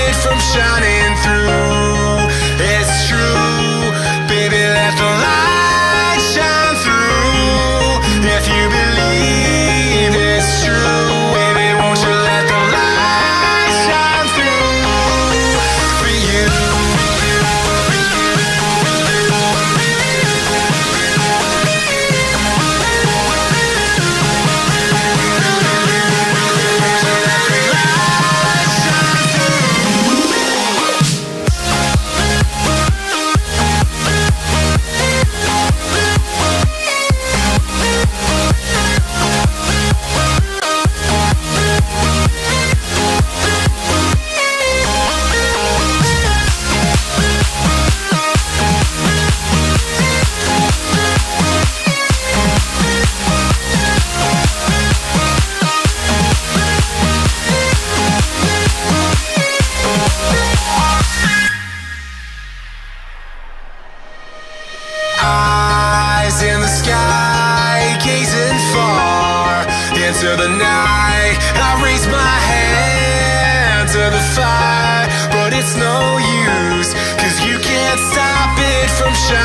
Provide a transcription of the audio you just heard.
it from shining through. It's true, baby, let the light shine through. If you believe it's true, baby, won't you let the light shine through for you. Eyes in the sky, gazing far into the night. I raise my hand to the fire, but it's no use, 'cause you can't stop it from shining.